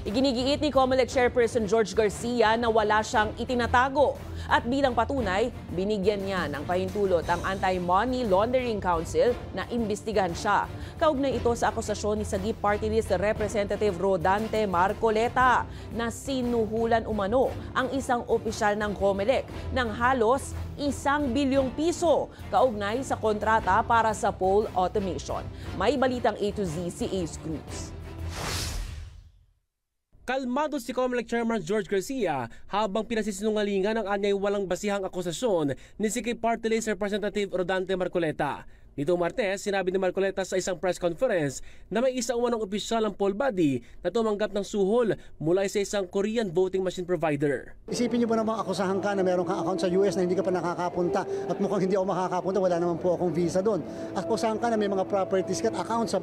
Iginigiit ni COMELEC Chairperson George Garcia na wala siyang itinatago. At bilang patunay, binigyan niya ng pahintulot ang Anti-Money Laundering Council na imbestigahan siya. Kaugnay ito sa akusasyon ni Sagip Party List Representative Rodante Marcoleta na sinuhulan umano ang isang opisyal ng COMELEC ng halos 1 bilyong piso kaugnay sa kontrata para sa poll automation. May balitang A to Z si Ace Cruz. Kalmado si COMELEC Chairman George Garcia habang pinasisinungalingan ang anyay walang basihang akusasyon ni Sagip Party List Representative Rodante Marcoleta. Nitong Martes, sinabi ni Marcoleta sa isang press conference na may isa umanong opisyal ng poll body na tumanggap ng suhol mula sa isang Korean voting machine provider. Isipin niyo ba namang akusahan ka na meron kang account sa US na hindi ka pa nakakapunta at mukhang hindi ako makakapunta, wala naman po akong visa doon. Akusahan ka na may mga properties ka at account sa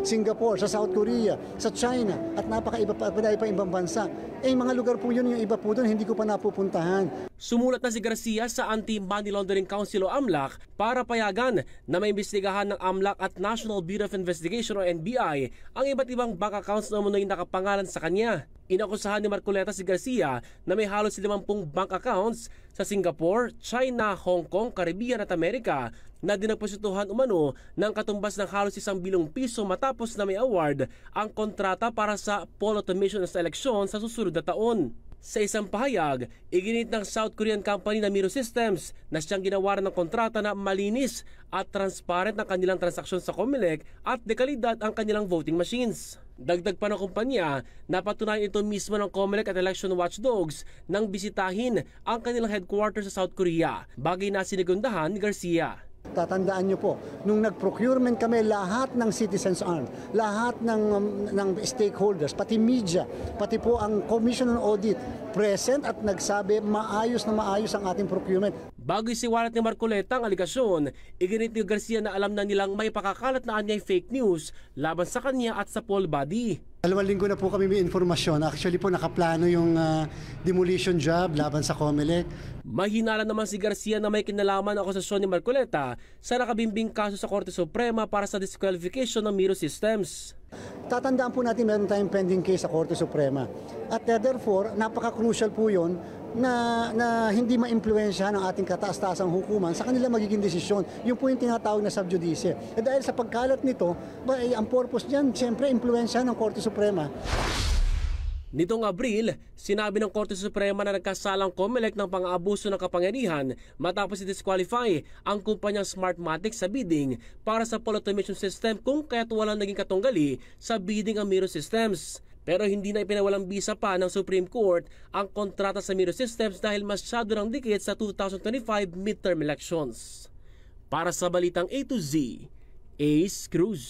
Singapore, sa South Korea, sa China at napakaiba pa ibang bansa. Mga lugar po yun, yung iba po doon, hindi ko pa napupuntahan. Sumulat na si Garcia sa Anti-Money Laundering Council o AMLAC para payagan na may imbestigahan ng AMLAC at National Bureau of Investigation o NBI ang iba't ibang bank accounts na umunoy nakapangalan sa kanya. Inakusahan ni Marcoleta si Garcia na may halos 50 bank accounts sa Singapore, China, Hong Kong, Caribbean at Amerika na dinagposituhan umano ng katumbas ng halos 1 bilyong piso matapos na may award ang kontrata para sa poll automation sa eleksyon sa susunod na taon. Sa isang pahayag, iginit ng South Korean company na Miro Systems na siyang ginawaran ng kontrata na malinis at transparent ng kanilang transaksyon sa COMELEC at dekalidad ang kanilang voting machines. Dagdag pa ng kumpanya, napatunayan ito mismo ng COMELEC at election watchdogs nang bisitahin ang kanilang headquarters sa South Korea, bagay na sinigundahan ni Garcia. Tatandaan niyo po, nung nag-procurement kami, lahat ng citizens armed, lahat ng stakeholders, pati media, pati po ang Commission on Audit present at nagsabi maayos na maayos ang ating procurement. Bago isiwalat ni Marcoleta ang aligasyon, iginit ni Garcia na alam na nilang may pakakalat na anyay fake news laban sa kanya at sa poll body. 2 linggo na po kami may informasyon. Actually po nakaplano yung demolition job laban sa COMELEC. Mahinala naman si Garcia na may kinalaman ang akusasyon ni Marcoleta sa nakabimbing kaso sa Korte Suprema para sa disqualification ng Miro Systems. Tatandaan po natin meron tayong pending case sa Korte Suprema. At therefore, napaka-crucial po yun na hindi ma-impluensyahan ang ating kataas-taasang hukuman sa kanila magiging desisyon. Yun po yung tinatawag na sub judice. Dahil sa pagkalat nito, ang purpose niyan, siyempre, impluensyahan ng Korte Suprema. Nitong Abril, sinabi ng Korte Suprema na nagkasalang COMELEC ng pang-aabuso ng kapangyarihan matapos i-disqualify ang kumpanyang Smartmatic sa bidding para sa poll automation system kung kaya't walang naging katunggali sa bidding ang Miro Systems. Pero hindi na ipinawalang bisa pa ng Supreme Court ang kontrata sa Miro Systems dahil masyado ng dikit sa 2025 midterm elections. Para sa Balitang A to Z, Ace Cruz.